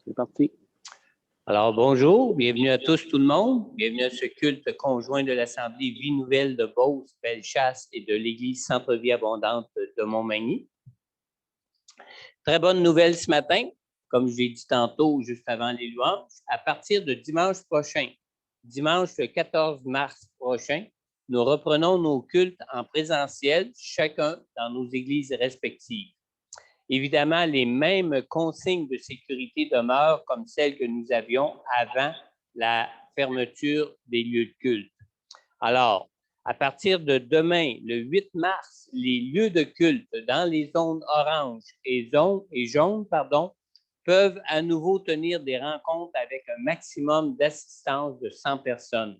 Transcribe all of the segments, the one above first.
C'est parti. Alors, bonjour, bienvenue à tous, tout le monde. Bienvenue à ce culte conjoint de l'Assemblée Vie Nouvelle de Beauce, Bellechasse et de l'Église Centre-Vie Abondante de Montmagny. Très bonne nouvelle ce matin, comme je l'ai dit tantôt, juste avant les louanges, à partir de dimanche prochain, dimanche le 14 mars prochain, nous reprenons nos cultes en présentiel, chacun dans nos églises respectives. Évidemment, les mêmes consignes de sécurité demeurent comme celles que nous avions avant la fermeture des lieux de culte. Alors, à partir de demain, le 8 mars, les lieux de culte dans les zones oranges et jaunes, peuvent à nouveau tenir des rencontres avec un maximum d'assistance de 100 personnes.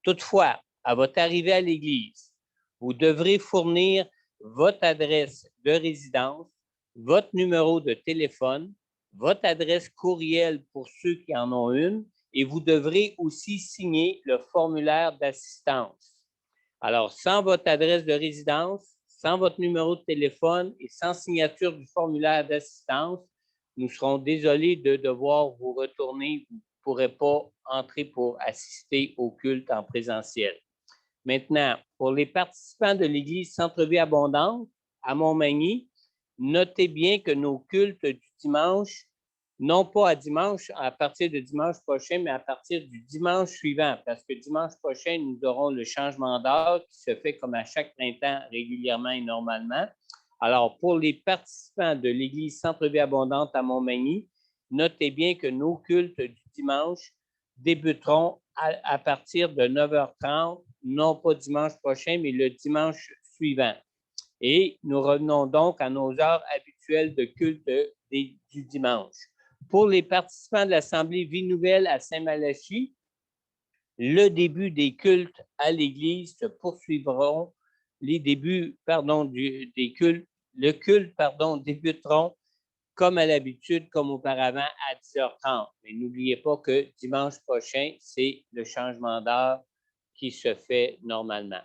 Toutefois, à votre arrivée à l'église, vous devrez fournir votre adresse de résidence, votre numéro de téléphone, votre adresse courriel pour ceux qui en ont une, et vous devrez aussi signer le formulaire d'assistance. Alors, sans votre adresse de résidence, sans votre numéro de téléphone et sans signature du formulaire d'assistance, nous serons désolés de devoir vous retourner. Vous ne pourrez pas entrer pour assister au culte en présentiel. Maintenant, pour les participants de l'Église Centre-Vie Abondante à Montmagny, notez bien que nos cultes du dimanche, non pas à partir de dimanche prochain, mais à partir du dimanche suivant, parce que dimanche prochain, nous aurons le changement d'heure qui se fait comme à chaque printemps régulièrement et normalement. Alors, pour les participants de l'Église Centre-Vie Abondante à Montmagny, notez bien que nos cultes du dimanche débuteront à partir de 9h30, non pas dimanche prochain, mais le dimanche suivant. Et nous revenons donc à nos heures habituelles de culte du dimanche. Pour les participants de l'Assemblée Vie Nouvelle à Saint-Malachie, le début des cultes à l'Église se poursuivront. Les débuts, des cultes, le culte, débuteront comme à l'habitude, comme auparavant, à 10h30. Mais n'oubliez pas que dimanche prochain, c'est le changement d'heure qui se fait normalement.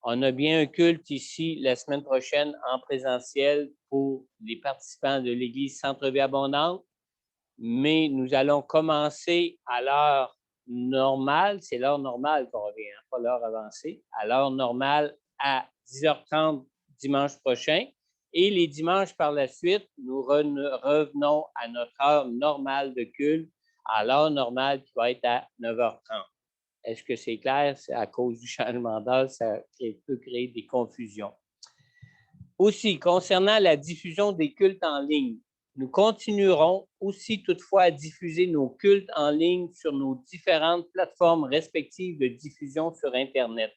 On a bien un culte ici la semaine prochaine en présentiel pour les participants de l'Église Centre-Vie Abondante, mais nous allons commencer à l'heure normale, c'est l'heure normale qu'on revient, pas l'heure avancée, à l'heure normale à 10h30 dimanche prochain. Et les dimanches par la suite, nous revenons à notre heure normale de culte, à l'heure normale qui va être à 9h30. Est-ce que c'est clair? C'est à cause du changement d'heure, ça peut créer des confusions. Aussi, concernant la diffusion des cultes en ligne, nous continuerons aussi toutefois à diffuser nos cultes en ligne sur nos différentes plateformes respectives de diffusion sur Internet.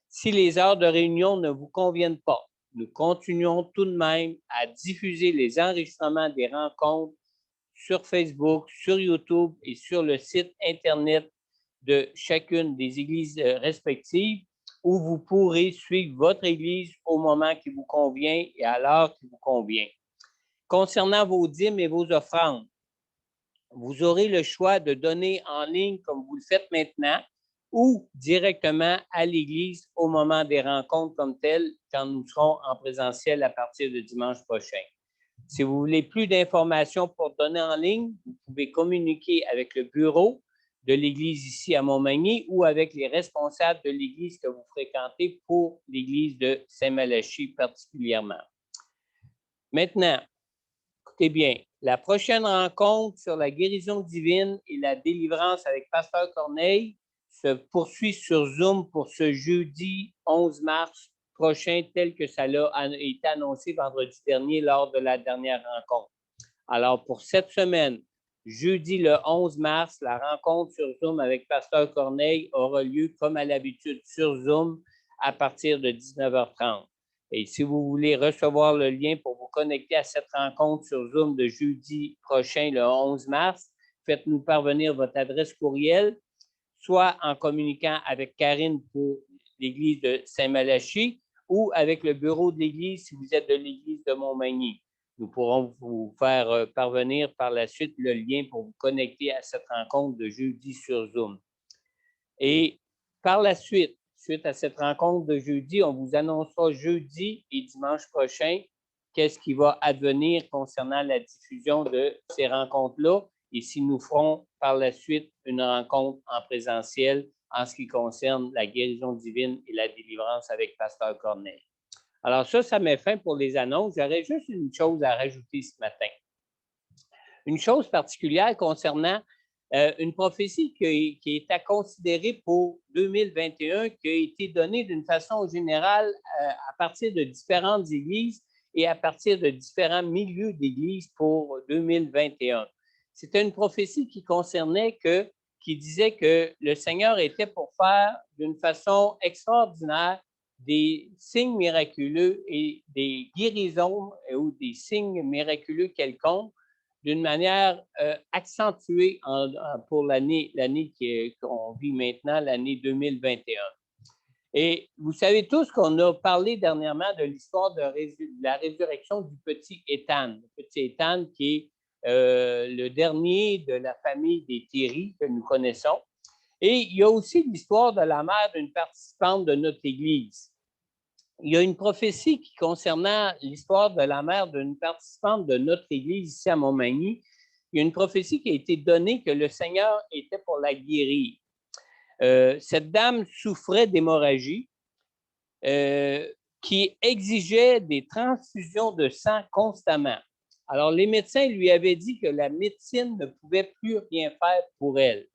Si les heures de réunion ne vous conviennent pas, nous continuons tout de même à diffuser les enregistrements des rencontres sur Facebook, sur YouTube et sur le site Internet de chacune des églises respectives où vous pourrez suivre votre église au moment qui vous convient et à l'heure qui vous convient. Concernant vos dîmes et vos offrandes, vous aurez le choix de donner en ligne comme vous le faites maintenant ou directement à l'église au moment des rencontres comme telles quand nous serons en présentiel à partir de dimanche prochain. Si vous voulez plus d'informations pour donner en ligne, vous pouvez communiquer avec le bureau de l'église ici à Montmagny ou avec les responsables de l'église que vous fréquentez pour l'église de Saint-Malachie particulièrement. Maintenant, écoutez bien, la prochaine rencontre sur la guérison divine et la délivrance avec Pasteur Corneille se poursuit sur Zoom pour ce jeudi 11 mars prochain, tel que ça a été annoncé vendredi dernier lors de la dernière rencontre. Alors, pour cette semaine, jeudi le 11 mars, la rencontre sur Zoom avec Pasteur Corneille aura lieu comme à l'habitude sur Zoom à partir de 19h30. Et si vous voulez recevoir le lien pour vous connecter à cette rencontre sur Zoom de jeudi prochain, le 11 mars, faites-nous parvenir votre adresse courriel, soit en communiquant avec Karine pour l'église de Saint-Malachie ou avec le bureau de l'église si vous êtes de l'église de Montmagny. Nous pourrons vous faire parvenir par la suite le lien pour vous connecter à cette rencontre de jeudi sur Zoom. Et par la suite à cette rencontre de jeudi, on vous annoncera jeudi et dimanche prochain qu'est-ce qui va advenir concernant la diffusion de ces rencontres-là et si nous ferons par la suite une rencontre en présentiel en ce qui concerne la guérison divine et la délivrance avec Pasteur Corneille. Alors ça met fin pour les annonces. J'aurais juste une chose à rajouter ce matin. Une chose particulière concernant une prophétie qui est à considérer pour 2021, qui a été donnée d'une façon générale à partir de différentes églises et à partir de différents milieux d'églises pour 2021. C'était une prophétie qui qui disait que le Seigneur était pour faire d'une façon extraordinaire des signes miraculeux et des guérisons ou des signes miraculeux quelconques d'une manière accentuée pour l'année qu'on vit maintenant, l'année 2021. Et vous savez tous qu'on a parlé dernièrement de l'histoire de la résurrection du petit Étan. Le petit Étan qui est le dernier de la famille des Thierry que nous connaissons. Et il y a aussi l'histoire de la mère d'une participante de notre Église. Il y a une prophétie qui concernant l'histoire de la mère d'une participante de notre Église ici à Montmagny. Il y a une prophétie qui a été donnée que le Seigneur était pour la guérir. Cette dame souffrait d'hémorragie qui exigeait des transfusions de sang constamment. Alors, les médecins lui avaient dit que la médecine ne pouvait plus rien faire pour elle.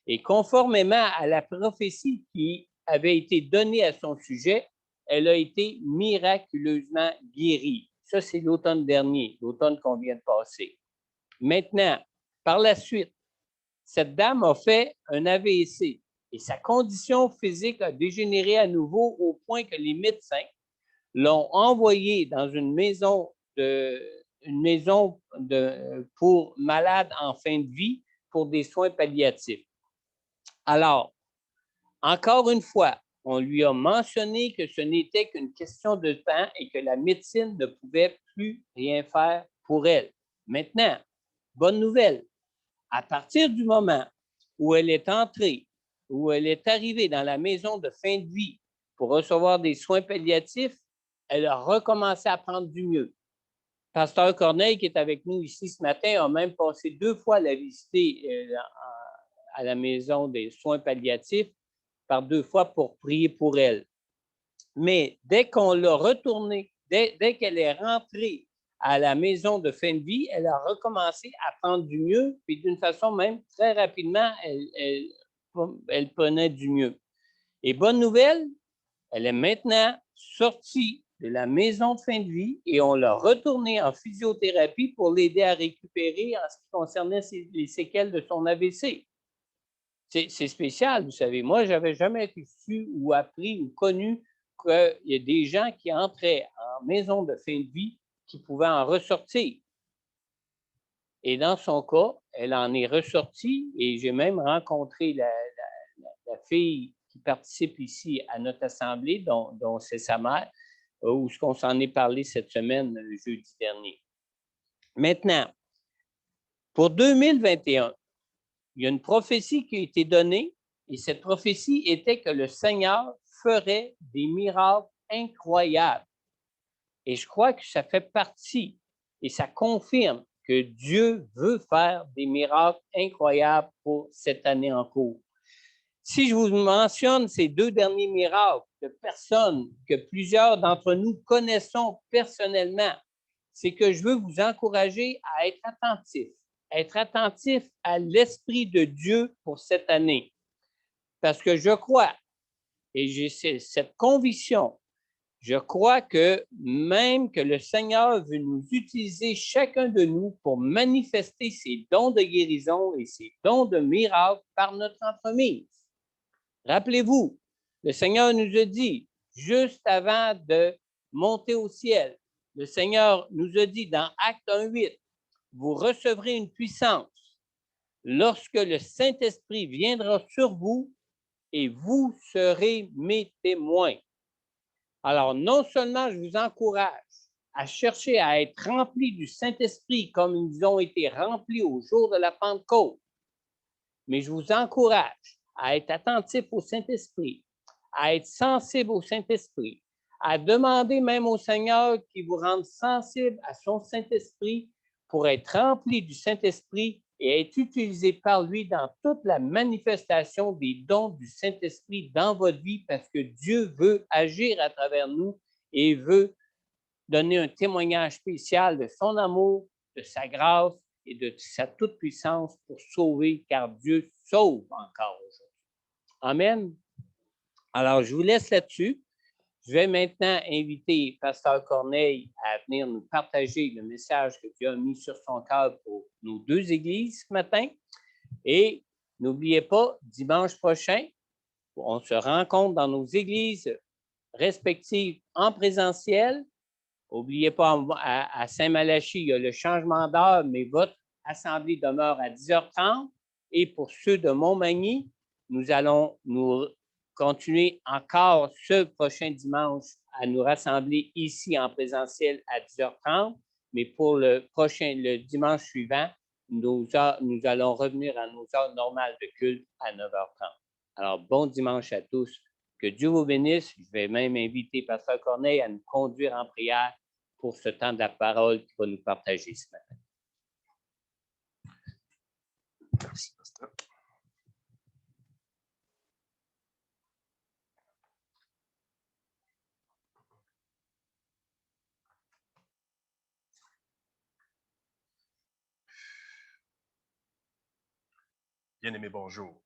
Et conformément à la prophétie qui avait été donnée à son sujet, elle a été miraculeusement guérie. Ça, c'est l'automne dernier, l'automne qu'on vient de passer. Maintenant, par la suite, cette dame a fait un AVC et sa condition physique a dégénéré à nouveau au point que les médecins l'ont envoyée dans une maison pour malades en fin de vie pour des soins palliatifs. Alors, encore une fois, on lui a mentionné que ce n'était qu'une question de temps et que la médecine ne pouvait plus rien faire pour elle. Maintenant, bonne nouvelle, à partir du moment où elle est entrée, où elle est arrivée dans la maison de fin de vie pour recevoir des soins palliatifs, elle a recommencé à prendre du mieux. Pasteur Corneille, qui est avec nous ici ce matin, a même passé 2 fois la visiter à la maison des soins palliatifs par 2 fois pour prier pour elle. Mais dès qu'on l'a retournée, dès qu'elle est rentrée à la maison de fin de vie, elle a recommencé à prendre du mieux, puis d'une façon même très rapidement, elle prenait du mieux. Et bonne nouvelle, elle est maintenant sortie de la maison de fin de vie et on l'a retournée en physiothérapie pour l'aider à récupérer en ce qui concernait les séquelles de son AVC. C'est spécial, vous savez. Moi, je n'avais jamais su ou appris ou connu qu'il y a des gens qui entraient en maison de fin de vie qui pouvaient en ressortir. Et dans son cas, elle en est ressortie et j'ai même rencontré la fille qui participe ici à notre assemblée, dont c'est sa mère, où on s'en est parlé cette semaine, jeudi dernier. Maintenant, pour 2021, il y a une prophétie qui a été donnée et cette prophétie était que le Seigneur ferait des miracles incroyables. Et je crois que ça fait partie et ça confirme que Dieu veut faire des miracles incroyables pour cette année en cours. Si je vous mentionne ces 2 derniers miracles de personnes que plusieurs d'entre nous connaissons personnellement, c'est que je veux vous encourager à être attentif à l'Esprit de Dieu pour cette année. Parce que je crois, et j'ai cette conviction, je crois que même que le Seigneur veut nous utiliser chacun de nous pour manifester ses dons de guérison et ses dons de miracles par notre entremise. Rappelez-vous, le Seigneur nous a dit, juste avant de monter au ciel, le Seigneur nous a dit dans Actes 1:8, vous recevrez une puissance lorsque le Saint-Esprit viendra sur vous et vous serez mes témoins. Alors, non seulement je vous encourage à chercher à être remplis du Saint-Esprit comme ils ont été remplis au jour de la Pentecôte, mais je vous encourage à être attentif au Saint-Esprit, à être sensible au Saint-Esprit, à demander même au Seigneur qu'il vous rende sensible à son Saint-Esprit pour être rempli du Saint-Esprit et être utilisé par lui dans toute la manifestation des dons du Saint-Esprit dans votre vie parce que Dieu veut agir à travers nous et veut donner un témoignage spécial de son amour, de sa grâce et de sa toute-puissance pour sauver, car Dieu sauve encore aujourd'hui. Amen. Alors, je vous laisse là-dessus. Je vais maintenant inviter Pasteur Corneille à venir nous partager le message que Dieu a mis sur son cœur pour nos deux églises ce matin. Et n'oubliez pas, dimanche prochain, on se rencontre dans nos églises respectives en présentiel. N'oubliez pas, à Saint-Malachie, il y a le changement d'heure, mais votre assemblée demeure à 10h30. Et pour ceux de Montmagny, nous allons nous continuer encore ce prochain dimanche à nous rassembler ici en présentiel à 10h30. Mais pour le dimanche suivant, nous allons revenir à nos heures normales de culte à 9h30. Alors, bon dimanche à tous. Que Dieu vous bénisse. Je vais même inviter Pasteur Corneille à nous conduire en prière pour ce temps de la parole qu'il va nous partager ce matin. Merci, Pasteur. Bien-aimé, bonjour.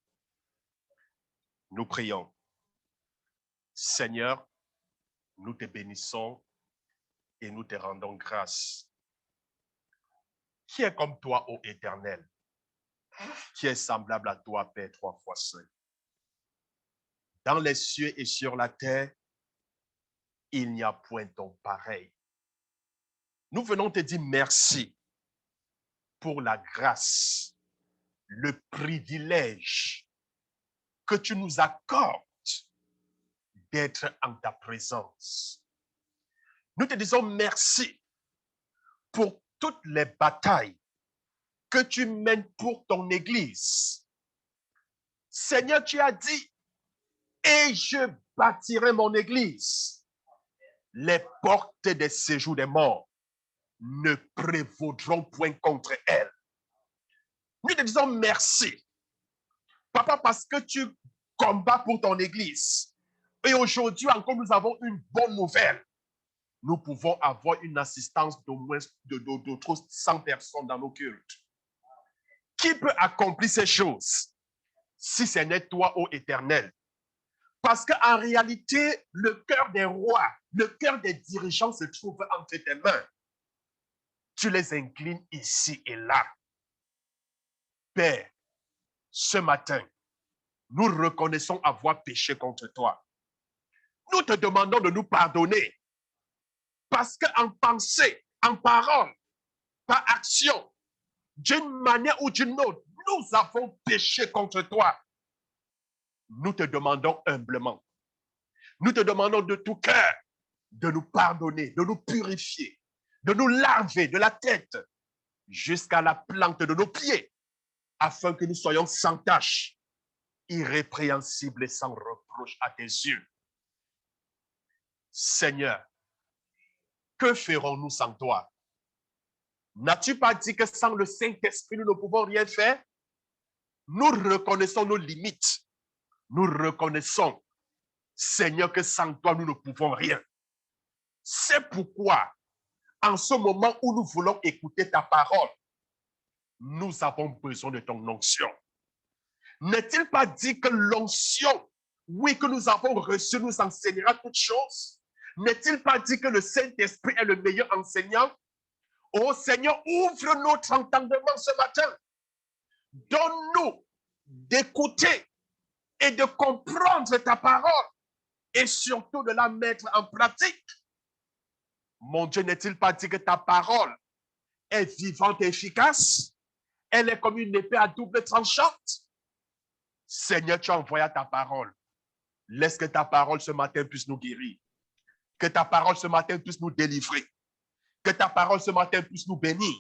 Nous prions. Seigneur, nous te bénissons et nous te rendons grâce. Qui est comme toi, ô Éternel? Qui est semblable à toi, Père trois fois saint? Dans les cieux et sur la terre, il n'y a point ton pareil. Nous venons te dire merci pour la grâce, le privilège que tu nous accordes d'être en ta présence. Nous te disons merci pour toutes les batailles que tu mènes pour ton Église. Seigneur, tu as dit, et je bâtirai mon Église. Les portes des séjours des morts ne prévaudront point contre elle. Nous te disons merci, Papa, parce que tu combats pour ton Église. Et aujourd'hui encore, nous avons une bonne nouvelle. Nous pouvons avoir une assistance d'au moins d'autres 100 personnes dans nos cultes. Qui peut accomplir ces choses si ce n'est toi, ô Éternel? Parce qu'en réalité, le cœur des rois, le cœur des dirigeants se trouve entre tes mains. Tu les inclines ici et là. Père, ce matin, nous reconnaissons avoir péché contre toi. Nous te demandons de nous pardonner. Parce qu'en pensée, en parole, par action, d'une manière ou d'une autre, nous avons péché contre toi. Nous te demandons humblement, nous te demandons de tout cœur de nous pardonner, de nous purifier, de nous laver de la tête jusqu'à la plante de nos pieds, afin que nous soyons sans tache, irrépréhensibles et sans reproche à tes yeux. Seigneur, que ferons-nous sans toi? N'as-tu pas dit que sans le Saint-Esprit, nous ne pouvons rien faire? Nous reconnaissons nos limites. Nous reconnaissons, Seigneur, que sans toi, nous ne pouvons rien. C'est pourquoi, en ce moment où nous voulons écouter ta parole, nous avons besoin de ton onction. N'est-il pas dit que l'onction, oui, que nous avons reçue, nous enseignera toutes choses? N'est-il pas dit que le Saint-Esprit est le meilleur enseignant? Oh Seigneur, ouvre notre entendement ce matin. Donne-nous d'écouter et de comprendre ta parole et surtout de la mettre en pratique. Mon Dieu, n'est-il pas dit que ta parole est vivante et efficace? Elle est comme une épée à double tranchante. Seigneur, tu as envoyé ta parole. Laisse que ta parole ce matin puisse nous guérir. Que ta parole ce matin puisse nous délivrer. Que ta parole ce matin puisse nous bénir.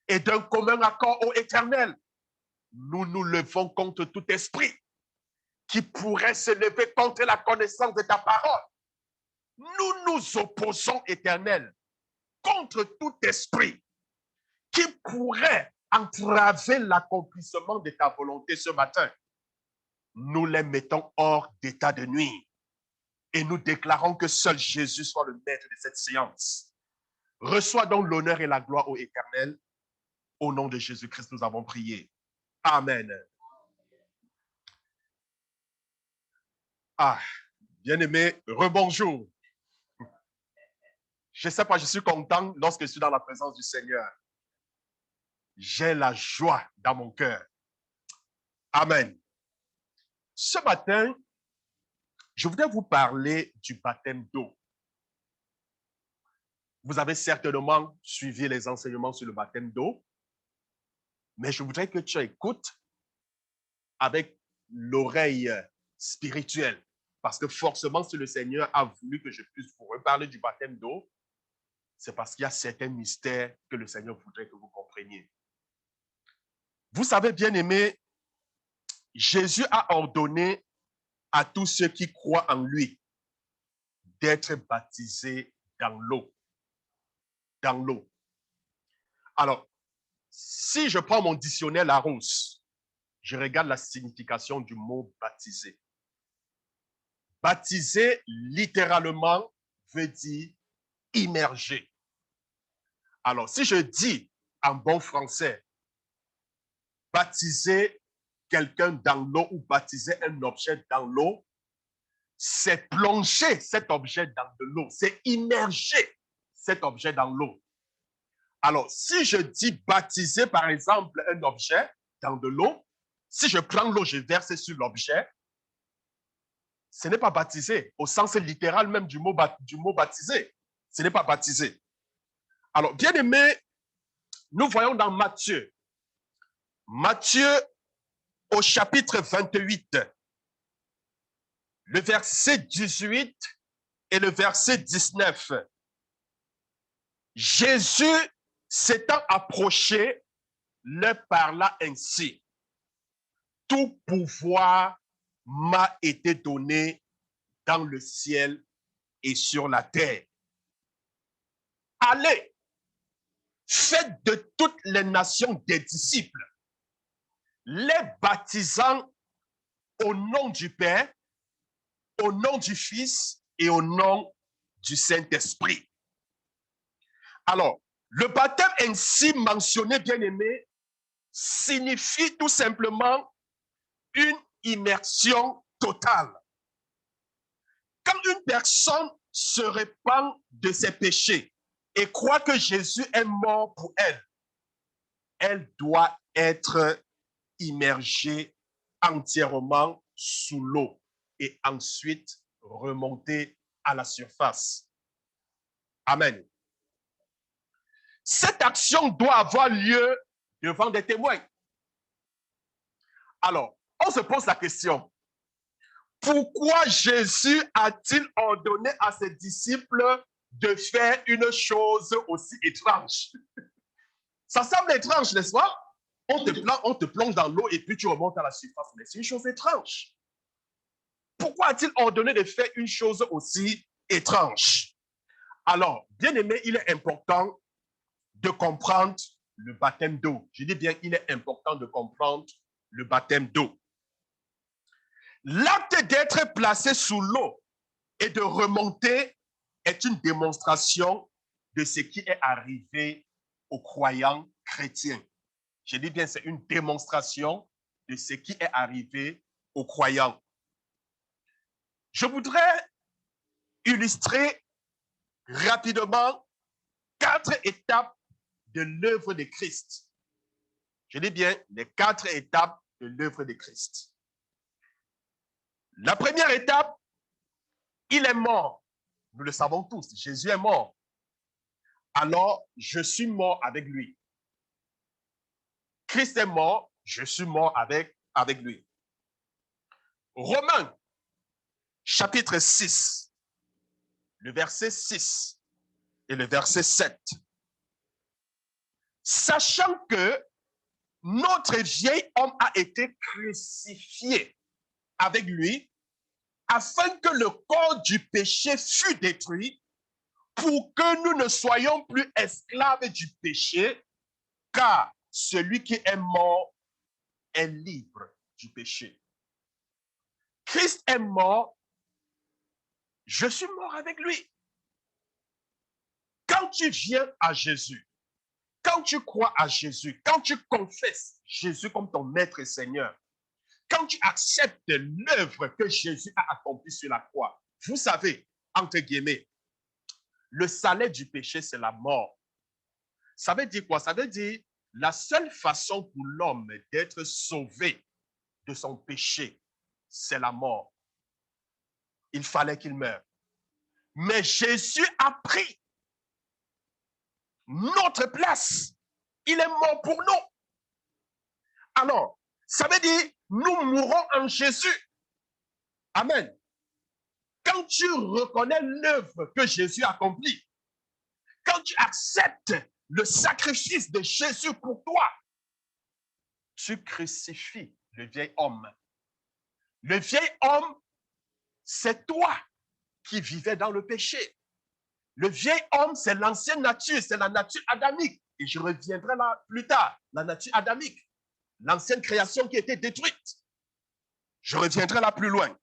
Et d'un commun accord, ô Éternel, nous nous levons contre tout esprit qui pourrait se lever contre la connaissance de ta parole. nous nous opposons, Éternel, contre tout esprit qui pourrait entraver l'accomplissement de ta volonté ce matin. Nous les mettons hors d'état de nuire et nous déclarons que seul Jésus soit le maître de cette séance. Reçois donc l'honneur et la gloire, ô Éternel. Au nom de Jésus-Christ, nous avons prié. Amen. Ah, bien-aimé, rebonjour. Je ne sais pas, je suis content lorsque je suis dans la présence du Seigneur. J'ai la joie dans mon cœur. Amen. Ce matin, je voudrais vous parler du baptême d'eau. Vous avez certainement suivi les enseignements sur le baptême d'eau, mais je voudrais que tu écoutes avec l'oreille spirituelle, parce que forcément, si le Seigneur a voulu que je puisse vous reparler du baptême d'eau, c'est parce qu'il y a certains mystères que le Seigneur voudrait que vous compreniez. Vous savez, bien-aimés, Jésus a ordonné à tous ceux qui croient en lui d'être baptisés dans l'eau. Dans l'eau. Alors, si je prends mon dictionnaire Larousse, je regarde la signification du mot baptisé. Baptisé, littéralement, veut dire immergé. Alors, si je dis en bon français, baptiser quelqu'un dans l'eau ou baptiser un objet dans l'eau, c'est plonger cet objet dans de l'eau, c'est immerger cet objet dans l'eau. Alors, si je dis baptiser, par exemple, un objet dans de l'eau, si je prends l'eau, je verse sur l'objet, ce n'est pas baptisé, au sens littéral même du mot baptisé. Ce n'est pas baptisé. Alors, bien aimé, nous voyons dans Matthieu au chapitre 28, le verset 18 et le verset 19. Jésus s'étant approché, leur parla ainsi. Tout pouvoir m'a été donné dans le ciel et sur la terre. Allez, faites de toutes les nations des disciples, les baptisant au nom du Père, au nom du Fils et au nom du Saint-Esprit. Alors, le baptême ainsi mentionné, bien-aimé, signifie tout simplement une immersion totale. Quand une personne se répand de ses péchés et croit que Jésus est mort pour elle, elle doit être immergée entièrement sous l'eau et ensuite remonter à la surface. Amen. Cette action doit avoir lieu devant des témoins. Alors, on se pose la question, pourquoi Jésus a-t-il ordonné à ses disciples de faire une chose aussi étrange? Ça semble étrange, n'est-ce pas? On te plonge dans l'eau et puis tu remontes à la surface, mais c'est une chose étrange. Pourquoi a-t-il ordonné de faire une chose aussi étrange? Alors, bien aimé, il est important de comprendre le baptême d'eau. Je dis bien, il est important de comprendre le baptême d'eau. L'acte d'être placé sous l'eau et de remonter est une démonstration de ce qui est arrivé aux croyants chrétiens. Je dis bien, c'est une démonstration de ce qui est arrivé aux croyants. Je voudrais illustrer rapidement 4 étapes de l'œuvre de Christ. Je dis bien les 4 étapes de l'œuvre de Christ. La première étape, il est mort. Nous le savons tous, Jésus est mort. Alors, je suis mort avec lui. Christ est mort, je suis mort avec lui. Romains, chapitre 6, le verset 6 et le verset 7. Sachant que notre vieil homme a été crucifié avec lui afin que le corps du péché fût détruit, pour que nous ne soyons plus esclaves du péché, car celui qui est mort est libre du péché. Christ est mort, je suis mort avec lui. Quand tu viens à Jésus, quand tu crois à Jésus, quand tu confesses Jésus comme ton maître et Seigneur, quand tu acceptes l'œuvre que Jésus a accomplie sur la croix, vous savez, entre guillemets, le salaire du péché, c'est la mort. Ça veut dire quoi? Ça veut dire la seule façon pour l'homme d'être sauvé de son péché, c'est la mort. Il fallait qu'il meure. Mais Jésus a pris notre place. Il est mort pour nous. Alors, ça veut dire, nous mourrons en Jésus. Amen. Quand tu reconnais l'œuvre que Jésus a accomplie, quand tu acceptes le sacrifice de Jésus pour toi, tu crucifies le vieil homme. Le vieil homme, c'est toi qui vivais dans le péché. Le vieil homme, c'est l'ancienne nature, c'est la nature adamique. Et je reviendrai là plus tard, la nature adamique, l'ancienne création qui était détruite. Je reviendrai là plus loin.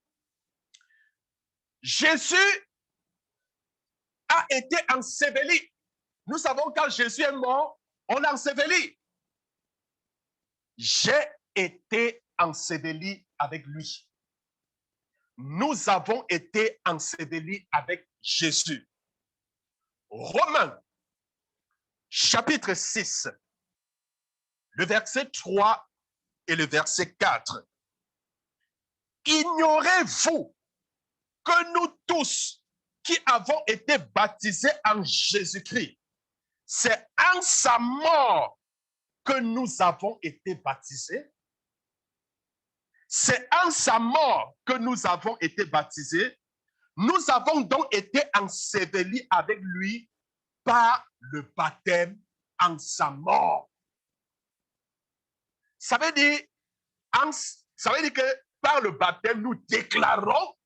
Jésus a été enseveli. Nous savons quand Jésus est mort, on l'a enseveli. J'ai été enseveli avec lui. Nous avons été ensevelis avec Jésus. Romains, chapitre 6, le verset 3 et le verset 4. Ignorez-vous que nous tous qui avons été baptisés en Jésus-Christ, c'est en sa mort que nous avons été baptisés? C'est en sa mort que nous avons été baptisés. Nous avons donc été ensevelis avec lui par le baptême en sa mort. Ça veut dire que par le baptême, nous déclarons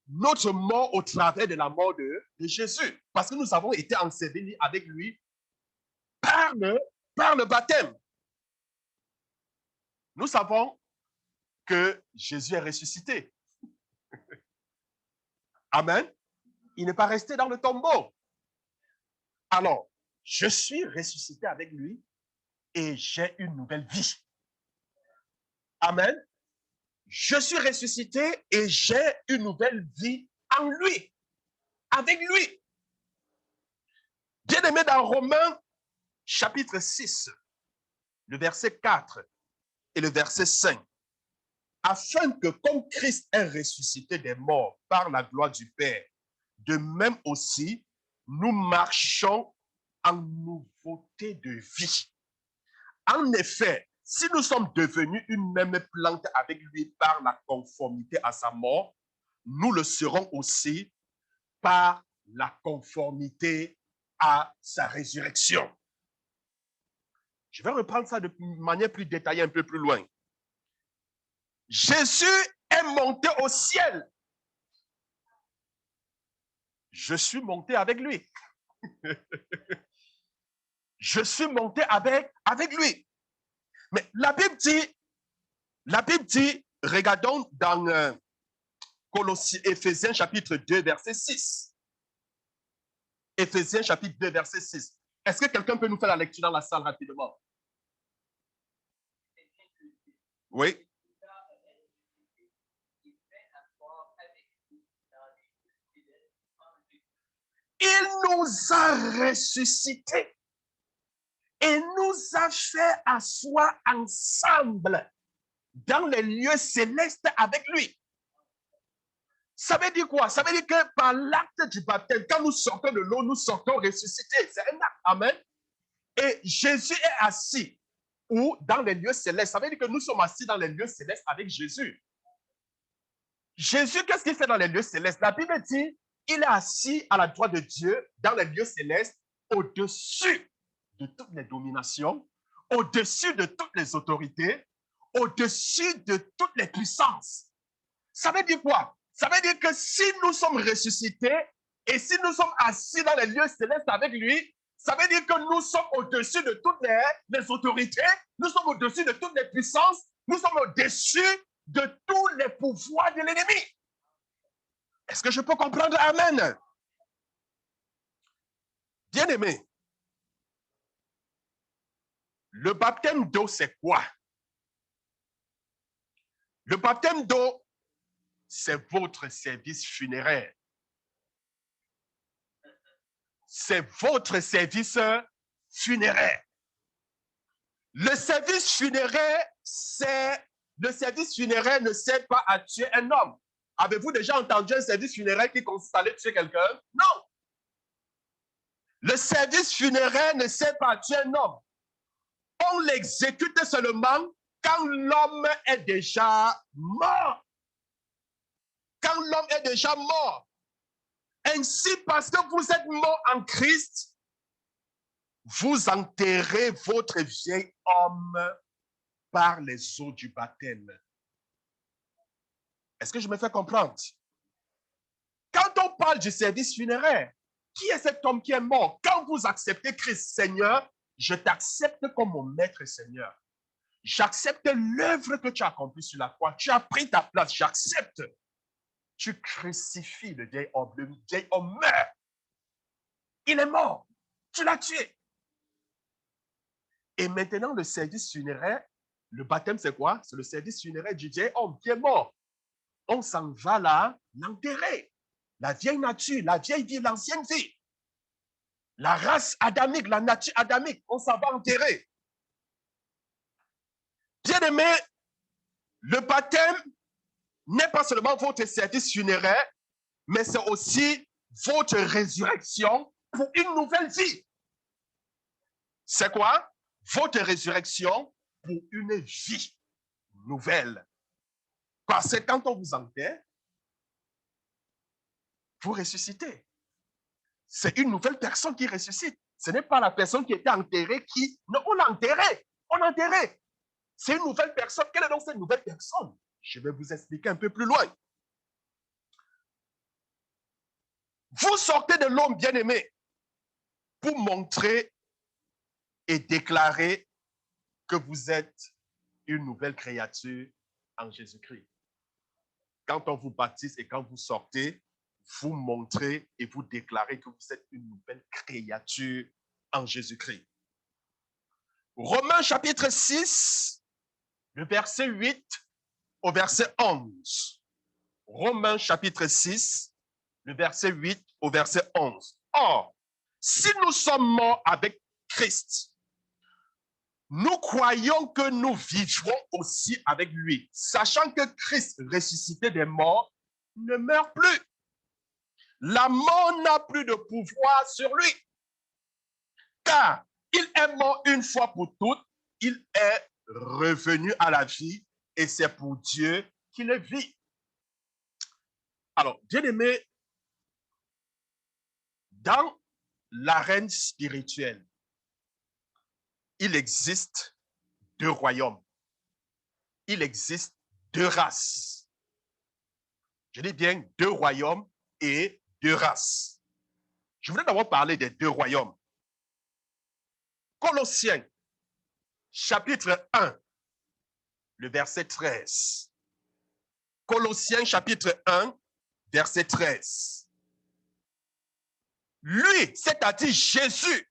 notre mort au travers de la mort de Jésus. Parce que nous avons été ensevelis avec lui par le baptême. Nous savons que Jésus est ressuscité. Amen. Il n'est pas resté dans le tombeau. Alors, je suis ressuscité avec lui et j'ai une nouvelle vie. Amen. Je suis ressuscité et j'ai une nouvelle vie en lui, avec lui. Bien-aimé, dans Romains, chapitre 6, le verset 4 et le verset 5, afin que comme Christ est ressuscité des morts par la gloire du Père, de même aussi, nous marchons en nouveauté de vie. En effet, si nous sommes devenus une même plante avec lui par la conformité à sa mort, nous le serons aussi par la conformité à sa résurrection. Je vais reprendre ça de manière plus détaillée, un peu plus loin. Jésus est monté au ciel. Je suis monté avec lui. Je suis monté avec lui. Mais la Bible dit, regardons dans Éphésiens chapitre 2, verset 6. Éphésiens chapitre 2, verset 6. Est-ce que quelqu'un peut nous faire la lecture dans la salle rapidement? Oui. Il nous a ressuscités et nous a fait asseoir ensemble dans les lieux célestes avec lui. Ça veut dire quoi? Ça veut dire que par l'acte du baptême, quand nous sortons de l'eau, nous sortons ressuscités. C'est un acte. Amen. Et Jésus est assis ou dans les lieux célestes. Ça veut dire que nous sommes assis dans les lieux célestes avec Jésus. Jésus, qu'est-ce qu'il fait dans les lieux célestes? La Bible dit, il est assis à la droite de Dieu dans les lieux célestes, au-dessus de toutes les dominations, au-dessus de toutes les autorités, au-dessus de toutes les puissances. Ça veut dire quoi? Ça veut dire que si nous sommes ressuscités et si nous sommes assis dans les lieux célestes avec lui, ça veut dire que nous sommes au-dessus de toutes les autorités, nous sommes au-dessus de toutes les puissances, nous sommes au-dessus de tous les pouvoirs de l'ennemi. Est-ce que je peux comprendre? Amen. Bien-aimé, le baptême d'eau, c'est quoi? Le baptême d'eau, c'est votre service funéraire. C'est votre service funéraire. Le service funéraire ne sert pas à tuer un homme. Avez-vous déjà entendu un service funéraire qui consiste à aller tuer quelqu'un? Non. Le service funéraire ne sert pas à tuer un homme. On l'exécute seulement quand l'homme est déjà mort. Quand l'homme est déjà mort. Ainsi, parce que vous êtes mort en Christ, vous enterrez votre vieil homme par les eaux du baptême. Est-ce que je me fais comprendre? Quand on parle du service funéraire, qui est cet homme qui est mort? Quand vous acceptez Christ, Seigneur, je t'accepte comme mon maître et Seigneur. J'accepte l'œuvre que tu as accomplie sur la croix. Tu as pris ta place, j'accepte. Tu crucifies le vieil homme. Le vieil homme meurt. Il est mort. Tu l'as tué. Et maintenant, le service funéraire, le baptême, c'est quoi? C'est le service funéraire du vieil homme qui est mort. On s'en va là, l'enterrer. La vieille nature, la vieille vie, l'ancienne vie. La race adamique, la nature adamique, on s'en va enterrer. Bien-aimé, le baptême n'est pas seulement votre service funéraire, mais c'est aussi votre résurrection pour une nouvelle vie. C'est quoi? Votre résurrection pour une vie nouvelle. Parce que quand on vous enterre, vous ressuscitez. C'est une nouvelle personne qui ressuscite. Ce n'est pas la personne qui était enterrée qui... Non, on l'a enterrée. On l'a enterrée. C'est une nouvelle personne. Quelle est donc cette nouvelle personne? Je vais vous expliquer un peu plus loin. Vous sortez de l'homme bien-aimé pour montrer et déclarer que vous êtes une nouvelle créature en Jésus-Christ. Quand on vous baptise et quand vous sortez, vous montrez et vous déclarez que vous êtes une nouvelle créature en Jésus-Christ. Romains chapitre 6, le verset 8 au verset 11. Romains chapitre 6, le verset 8 au verset 11. Or, si nous sommes morts avec Christ, nous croyons que nous vivrons aussi avec lui, sachant que Christ, ressuscité des morts, ne meurt plus. La mort n'a plus de pouvoir sur lui, car il est mort une fois pour toutes, il est revenu à la vie et c'est pour Dieu qu'il vit. Alors, bien-aimé, dans l'arène spirituelle, il existe deux royaumes. Il existe deux races. Je dis bien deux royaumes et deux races. Je voudrais d'abord parler des deux royaumes. Colossiens, chapitre 1, le verset 13. Colossiens, chapitre 1, verset 13. Lui, c'est-à-dire Jésus,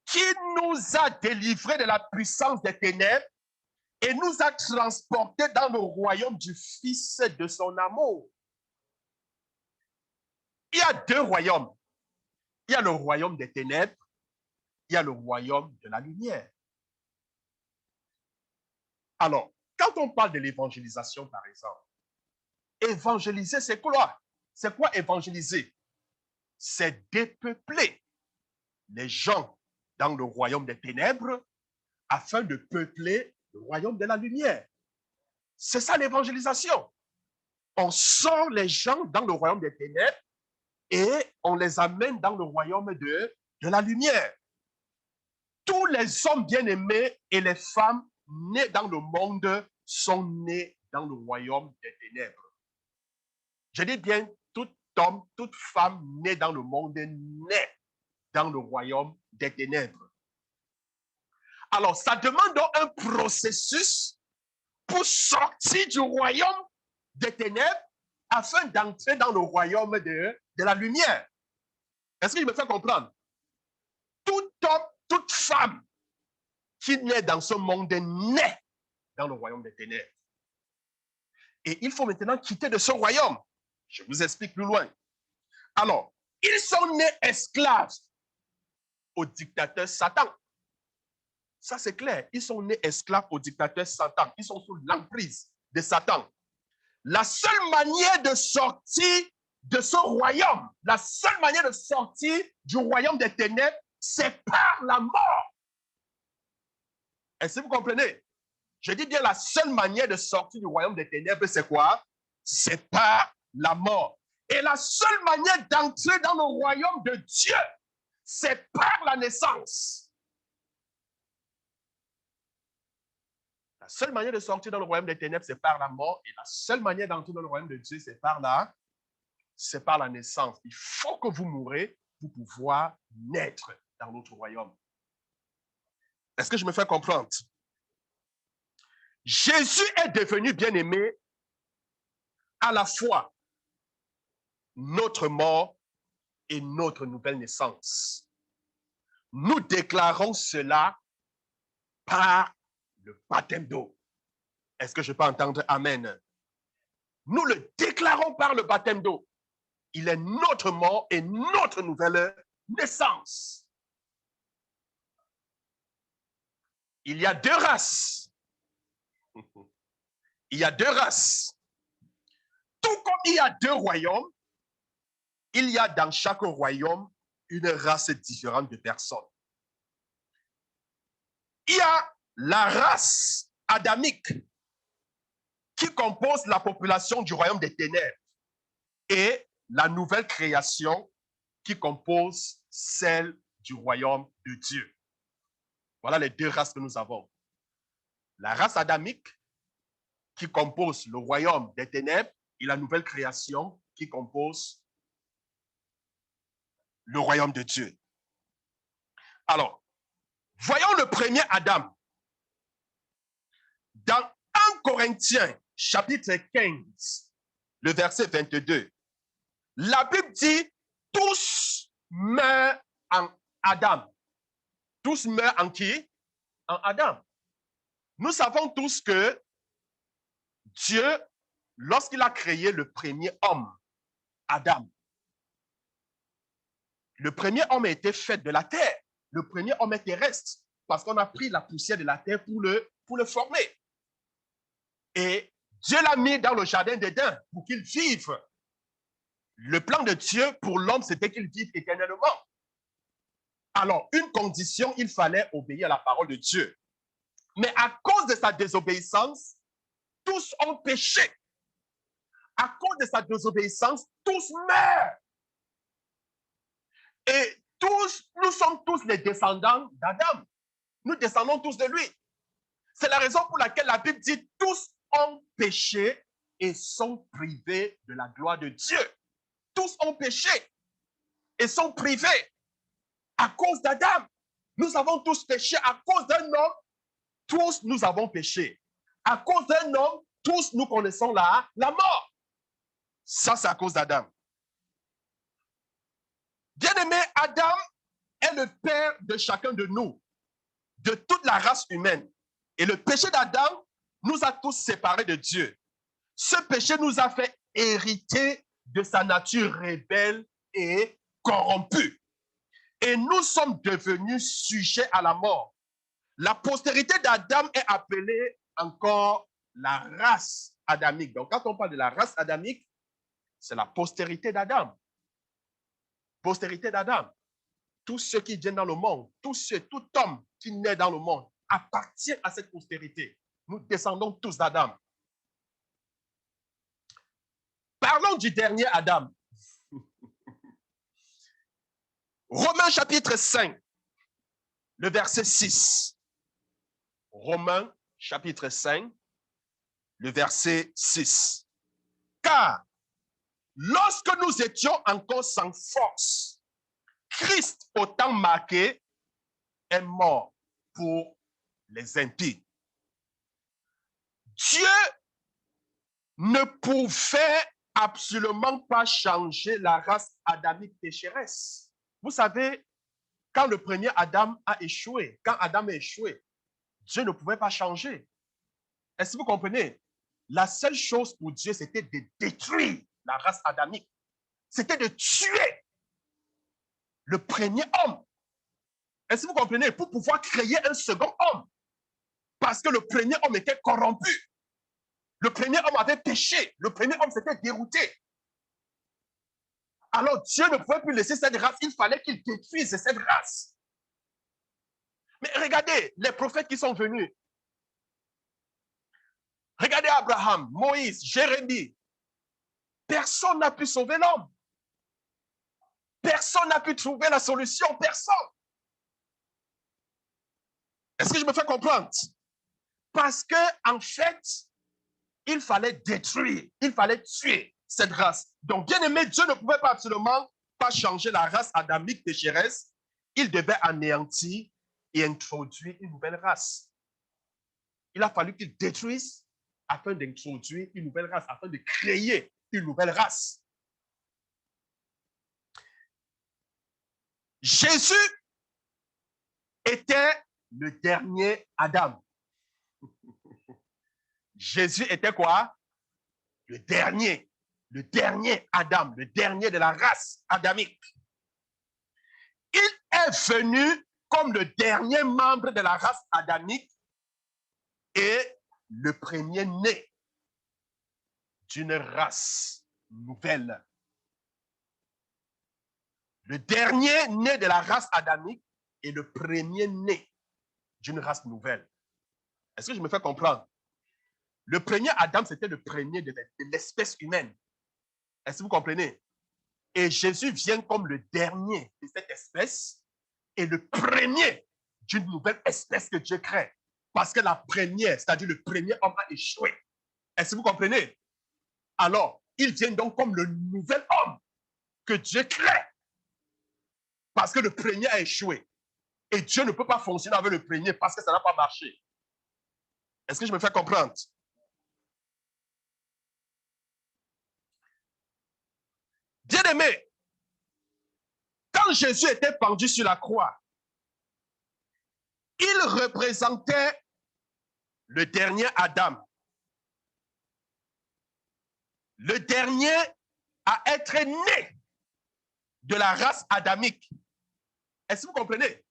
qui nous a délivrés de la puissance des ténèbres et nous a transportés dans le royaume du Fils de son amour. Il y a deux royaumes. Il y a le royaume des ténèbres, il y a le royaume de la lumière. Alors, quand on parle de l'évangélisation, par exemple, évangéliser, c'est quoi? C'est quoi évangéliser? C'est dépeupler les gens dans le royaume des ténèbres afin de peupler le royaume de la lumière. C'est ça l'évangélisation. On sort les gens dans le royaume des ténèbres et on les amène dans le royaume de la lumière. Tous les hommes bien-aimés et les femmes nés dans le monde sont nés dans le royaume des ténèbres. Je dis bien, tout homme, toute femme née dans le monde naît dans le royaume des ténèbres. Alors, ça demande donc un processus pour sortir du royaume des ténèbres afin d'entrer dans le royaume de la lumière. Est-ce que je me fais comprendre? Tout homme, toute femme qui naît dans ce monde naît dans le royaume des ténèbres. Et il faut maintenant quitter de ce royaume. Je vous explique plus loin. Alors, ils sont nés esclaves au dictateur Satan. Ça, c'est clair. Ils sont nés esclaves au dictateur Satan. Ils sont sous l'emprise de Satan. La seule manière de sortir de ce royaume, la seule manière de sortir du royaume des ténèbres, c'est par la mort. Est-ce que vous comprenez? Je dis bien la seule manière de sortir du royaume des ténèbres, c'est quoi? C'est par la mort. Et la seule manière d'entrer dans le royaume de Dieu, c'est par la naissance. La seule manière de sortir dans le royaume des ténèbres, c'est par la mort. Et la seule manière d'entrer dans le royaume de Dieu, c'est par la naissance. Il faut que vous mourrez pour pouvoir naître dans notre royaume. Est-ce que je me fais comprendre? Jésus est devenu bien-aimé à la fois notre mort et notre nouvelle naissance. Nous déclarons cela par le baptême d'eau. Est-ce que je peux entendre Amen? Nous le déclarons par le baptême d'eau. Il est notre mort et notre nouvelle naissance. Il y a deux races. Il y a deux races. Tout comme il y a deux royaumes, il y a dans chaque royaume une race différente de personnes. Il y a la race adamique qui compose la population du royaume des ténèbres et la nouvelle création qui compose celle du royaume de Dieu. Voilà les deux races que nous avons. La race adamique qui compose le royaume des ténèbres et la nouvelle création qui compose le royaume de Dieu. Alors, voyons le premier Adam. Dans 1 Corinthiens, chapitre 15, le verset 22, la Bible dit, tous meurent en Adam. Tous meurent en qui? En Adam. Nous savons tous que Dieu, lorsqu'il a créé le premier homme, Adam, le premier homme a été fait de la terre. Le premier homme est terrestre parce qu'on a pris la poussière de la terre pour le former. Et Dieu l'a mis dans le jardin d'Éden pour qu'il vive. Le plan de Dieu pour l'homme, c'était qu'il vive éternellement. Alors, une condition, il fallait obéir à la parole de Dieu. Mais à cause de sa désobéissance, tous ont péché. À cause de sa désobéissance, tous meurent. Et nous sommes tous les descendants d'Adam. Nous descendons tous de lui. C'est la raison pour laquelle la Bible dit tous ont péché et sont privés de la gloire de Dieu. Tous ont péché et sont privés à cause d'Adam. Nous avons tous péché à cause d'un homme. Tous nous avons péché. À cause d'un homme, tous nous connaissons la mort. Ça, c'est à cause d'Adam. Bien-aimé, Adam est le père de chacun de nous, de toute la race humaine. Et le péché d'Adam nous a tous séparés de Dieu. Ce péché nous a fait hériter de sa nature rebelle et corrompue. Et nous sommes devenus sujets à la mort. La postérité d'Adam est appelée encore la race adamique. Donc, quand on parle de la race adamique, c'est la postérité d'Adam. Postérité d'Adam. Tous ceux qui viennent dans le monde, tout homme qui naît dans le monde appartient à cette postérité. Nous descendons tous d'Adam. Parlons du dernier Adam. Romains chapitre 5, le verset 6. Romains chapitre 5, le verset 6. Car lorsque nous étions encore sans force, Christ, au temps marqué, est mort pour les impies. Dieu ne pouvait absolument pas changer la race adamique pécheresse. Vous savez, quand le premier Adam a échoué, quand Adam a échoué, Dieu ne pouvait pas changer. Est-ce que vous comprenez? La seule chose pour Dieu, c'était de détruire la race adamique. C'était de tuer le premier homme. Est-ce que vous comprenez? Pour pouvoir créer un second homme. Parce que le premier homme était corrompu. Le premier homme avait péché. Le premier homme s'était dérouté. Alors Dieu ne pouvait plus laisser cette race. Il fallait qu'il détruise cette race. Mais regardez les prophètes qui sont venus. Regardez Abraham, Moïse, Jérémie. Personne n'a pu sauver l'homme. Personne n'a pu trouver la solution. Personne. Est-ce que je me fais comprendre? Parce que, en fait, il fallait détruire, il fallait tuer cette race. Donc, bien aimé, Dieu ne pouvait pas absolument pas changer la race adamique pécheresse. Il devait anéantir et introduire une nouvelle race. Il a fallu qu'il détruise afin d'introduire une nouvelle race, afin de créer une nouvelle race. Jésus était le dernier Adam. Jésus était quoi? Le dernier Adam, le dernier de la race adamique. Il est venu comme le dernier membre de la race adamique et le premier-né d'une race nouvelle. Le dernier né de la race adamique est le premier-né d'une race nouvelle. Est-ce que je me fais comprendre? Le premier Adam, c'était le premier de l'espèce humaine. Est-ce que vous comprenez? Et Jésus vient comme le dernier de cette espèce et le premier d'une nouvelle espèce que Dieu crée. Parce que la première, c'est-à-dire le premier homme a échoué. Est-ce que vous comprenez? Alors, il vient donc comme le nouvel homme que Dieu crée. Parce que le premier a échoué. Et Dieu ne peut pas fonctionner avec le premier parce que ça n'a pas marché. Est-ce que je me fais comprendre? Bien-aimé, quand Jésus était pendu sur la croix, il représentait le dernier Adam. Le dernier à être né de la race adamique. Est-ce que vous comprenez?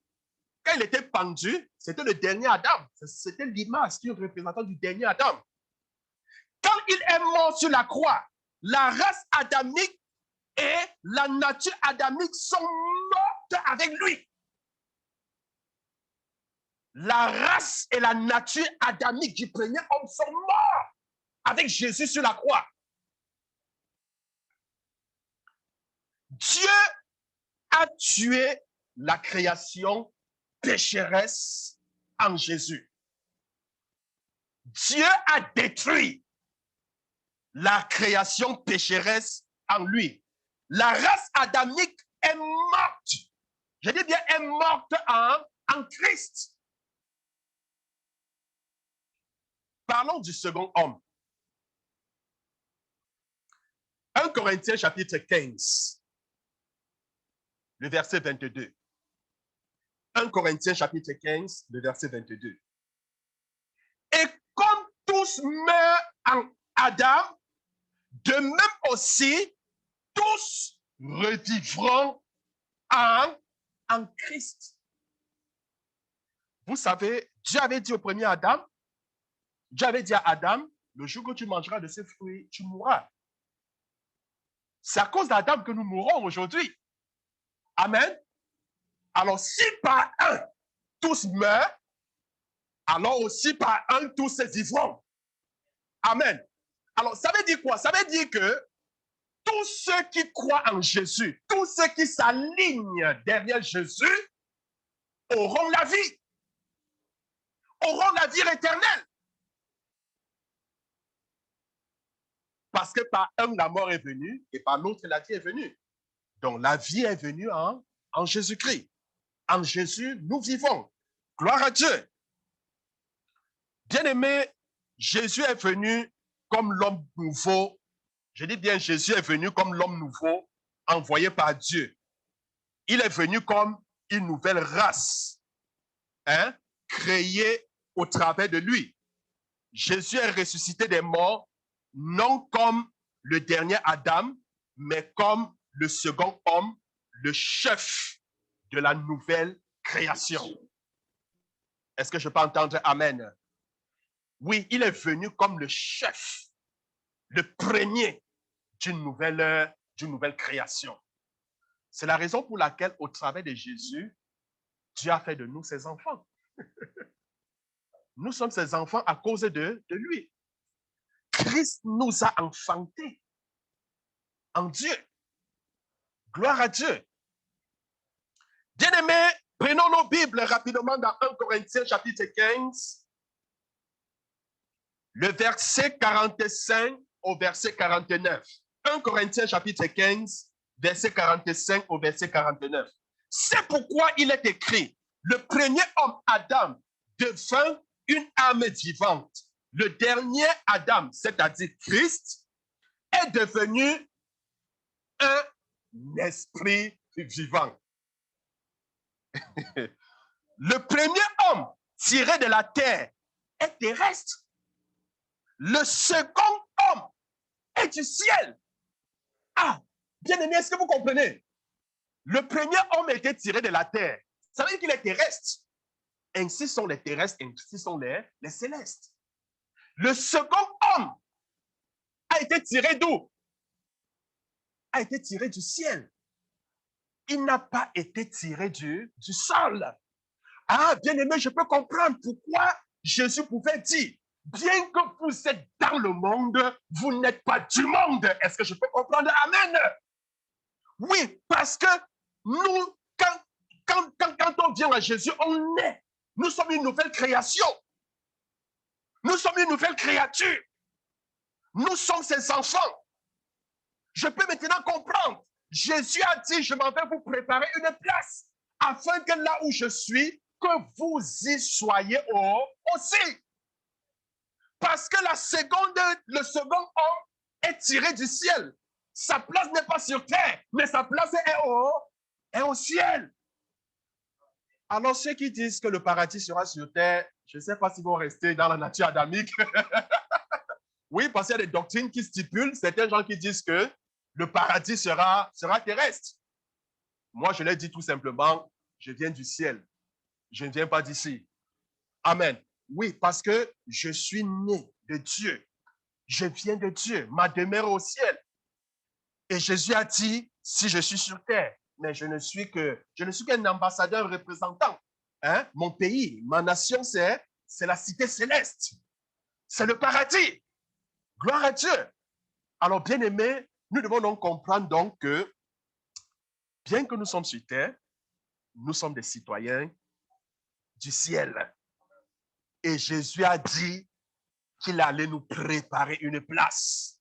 Quand il était pendu, c'était le dernier Adam. C'était l'image qui est représentant du dernier Adam. Quand il est mort sur la croix, la race adamique et la nature adamique sont mortes avec lui. La race et la nature adamique du premier homme sont morts avec Jésus sur la croix. Dieu a tué la création pécheresse en Jésus. Dieu a détruit la création pécheresse en lui. La race adamique est morte. Je dis bien, est morte en Christ. Parlons du second homme. 1 Corinthiens chapitre 15, le verset 22. 1 Corinthiens chapitre 15, le verset 22. Et comme tous meurent en Adam, de même aussi, tous revivront en Christ. Vous savez, Dieu avait dit au premier Adam, Dieu avait dit à Adam, le jour que tu mangeras de ce fruit, tu mourras. C'est à cause d'Adam que nous mourons aujourd'hui. Amen. Alors, si par un, tous meurent, alors aussi par un, tous vivront. Amen. Alors, ça veut dire quoi? Ça veut dire que tous ceux qui croient en Jésus, tous ceux qui s'alignent derrière Jésus, auront la vie éternelle. Parce que par un, la mort est venue et par l'autre, la vie est venue. Donc, la vie est venue en Jésus-Christ. En Jésus, nous vivons. Gloire à Dieu. Bien-aimé, Jésus est venu comme l'homme nouveau. Je dis bien, Jésus est venu comme l'homme nouveau envoyé par Dieu. Il est venu comme une nouvelle race, hein, créée au travers de lui. Jésus est ressuscité des morts, non comme le dernier Adam, mais comme le second homme, le chef de la nouvelle création. Est-ce que je peux entendre Amen? Oui, il est venu comme le chef, le premier d'une nouvelle création. C'est la raison pour laquelle, au travers de Jésus, Dieu a fait de nous ses enfants. Nous sommes ses enfants à cause de lui. Christ nous a enfantés en Dieu. Gloire à Dieu. Bien-aimés, prenons nos Bibles rapidement dans 1 Corinthiens chapitre 15, le verset 45 au verset 49. 1 Corinthiens chapitre 15, verset 45 au verset 49. C'est pourquoi il est écrit, le premier homme, Adam, devint une âme vivante. Le dernier Adam, c'est-à-dire Christ, est devenu un esprit vivant. Le premier homme tiré de la terre est terrestre. Le second homme est du ciel. Ah, bien aimé, est-ce que vous comprenez? Le premier homme a été tiré de la terre. Ça veut dire qu'il est terrestre. Ainsi sont les terrestres, ainsi sont les célestes. Le second homme a été tiré d'où? A été tiré du ciel. Il n'a pas été tiré du sol. Ah, bien aimé, je peux comprendre pourquoi Jésus pouvait dire, bien que vous êtes dans le monde, vous n'êtes pas du monde. Est-ce que je peux comprendre? Amen. Oui, parce que nous, quand on vient à Jésus, on est. Nous sommes une nouvelle création. Nous sommes une nouvelle créature. Nous sommes ses enfants. Je peux maintenant comprendre. Jésus a dit, je m'en vais vous préparer une place, afin que là où je suis, que vous y soyez aussi. Parce que le second homme est tiré du ciel. Sa place n'est pas sur terre, mais sa place est au ciel. Alors ceux qui disent que le paradis sera sur terre, je ne sais pas s'ils vont rester dans la nature adamique. Oui, parce qu'il y a des doctrines qui stipulent, certains gens qui disent que le paradis sera terrestre. Moi, je l'ai dit tout simplement, je viens du ciel. Je ne viens pas d'ici. Amen. Oui, parce que je suis né de Dieu. Je viens de Dieu. Ma demeure est au ciel. Et Jésus a dit, si je suis sur terre, mais je ne suis qu'un ambassadeur représentant. Hein? Mon pays, ma nation, c'est la cité céleste. C'est le paradis. Gloire à Dieu. Alors, bien aimés, nous devons donc comprendre donc que, bien que nous sommes sur terre, nous sommes des citoyens du ciel. Et Jésus a dit qu'il allait nous préparer une place,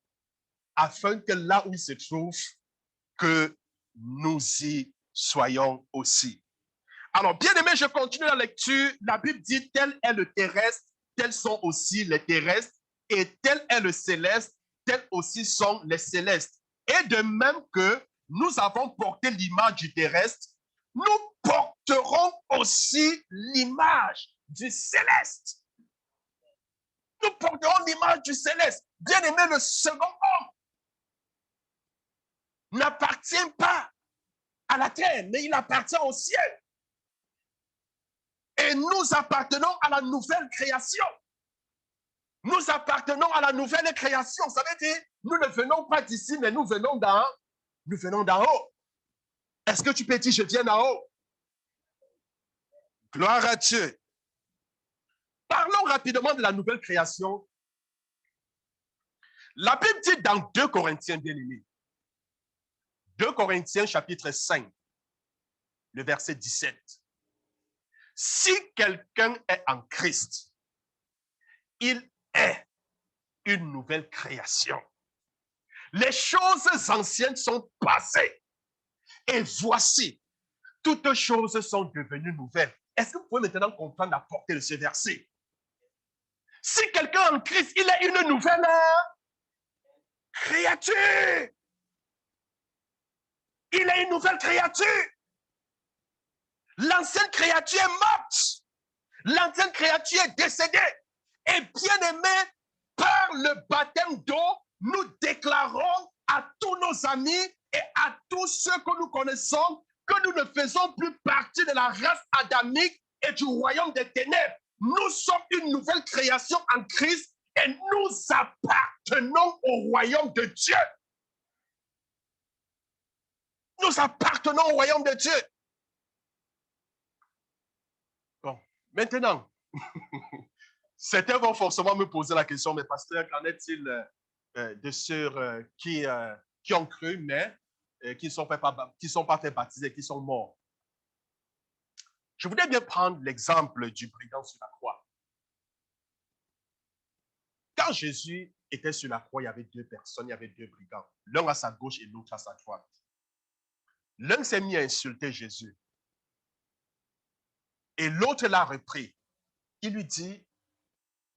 afin que là où il se trouve, que nous y soyons aussi. Alors, bien aimé, je continue la lecture. La Bible dit, tel est le terrestre, tels sont aussi les terrestres, et tel est le céleste, tels aussi sont les célestes. Et de même que nous avons porté l'image du terrestre, nous porterons aussi l'image du céleste. Nous porterons l'image du céleste. Bien aimé, le second homme n'appartient pas à la terre, mais il appartient au ciel. Et nous appartenons à la nouvelle création. Nous appartenons à la nouvelle création. Ça veut dire, nous ne venons pas d'ici, mais nous venons d'en haut. Est-ce que tu peux dire, je viens d'en haut? Gloire à Dieu. Parlons rapidement de la nouvelle création. La Bible dit dans 2 Corinthiens, bien aimés, 2 Corinthiens chapitre 5, le verset 17. Si quelqu'un est en Christ, il est une nouvelle création. Les choses anciennes sont passées. Et voici, toutes choses sont devenues nouvelles. Est-ce que vous pouvez maintenant comprendre la portée de ce verset? Si quelqu'un en Christ, il est une nouvelle créature. Il est une nouvelle créature. L'ancienne créature est morte. L'ancienne créature est décédée. Et bien aimé, par le baptême d'eau, nous déclarons à tous nos amis et à tous ceux que nous connaissons que nous ne faisons plus partie de la race adamique et du royaume des ténèbres. Nous sommes une nouvelle création en Christ et nous appartenons au royaume de Dieu. Nous appartenons au royaume de Dieu. Bon, maintenant, certains vont forcément me poser la question, mais pasteur, qu'en est-il de ceux qui ont cru, mais qui ne sont pas fait baptiser, qui sont morts? Je voudrais bien prendre l'exemple du brigand sur la croix. Quand Jésus était sur la croix, il y avait deux personnes, il y avait deux brigands, l'un à sa gauche et l'autre à sa droite. L'un s'est mis à insulter Jésus. Et l'autre l'a repris. Il lui dit,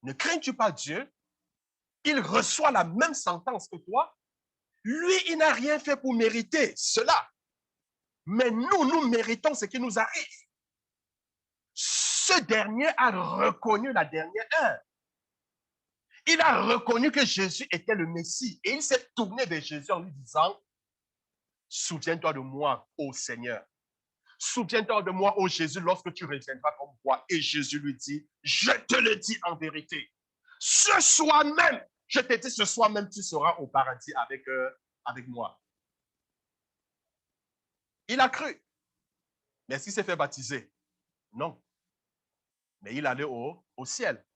ne crains-tu pas Dieu? Il reçoit la même sentence que toi. Lui, il n'a rien fait pour mériter cela. Mais nous méritons ce qui nous arrive. Ce dernier a reconnu la dernière heure. Il a reconnu que Jésus était le Messie. Et il s'est tourné vers Jésus en lui disant, souviens-toi de moi, ô Seigneur. Souviens-toi de moi, ô Jésus, lorsque tu reviendras comme moi. Et Jésus lui dit, je te le dis en vérité. Ce soir même, je te dis, ce soir même, tu seras au paradis avec moi. Il a cru. Mais est-ce qu'il s'est fait baptiser? Non. Mais il allait au ciel.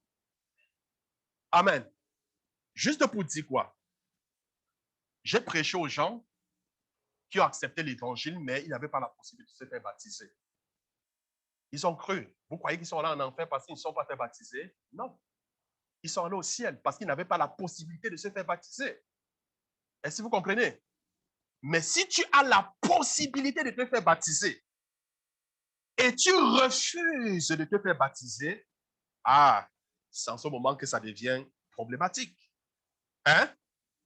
Amen. Juste pour dire quoi? J'ai prêché aux gens qui ont accepté l'évangile, mais ils n'avaient pas la possibilité de se faire baptiser. Ils ont cru. Vous croyez qu'ils sont là en enfer parce qu'ils ne sont pas fait baptiser? Non. Ils sont allés au ciel parce qu'ils n'avaient pas la possibilité de se faire baptiser. Est-ce que vous comprenez? Mais si tu as la possibilité de te faire baptiser et tu refuses de te faire baptiser, c'est en ce moment que ça devient problématique. Hein?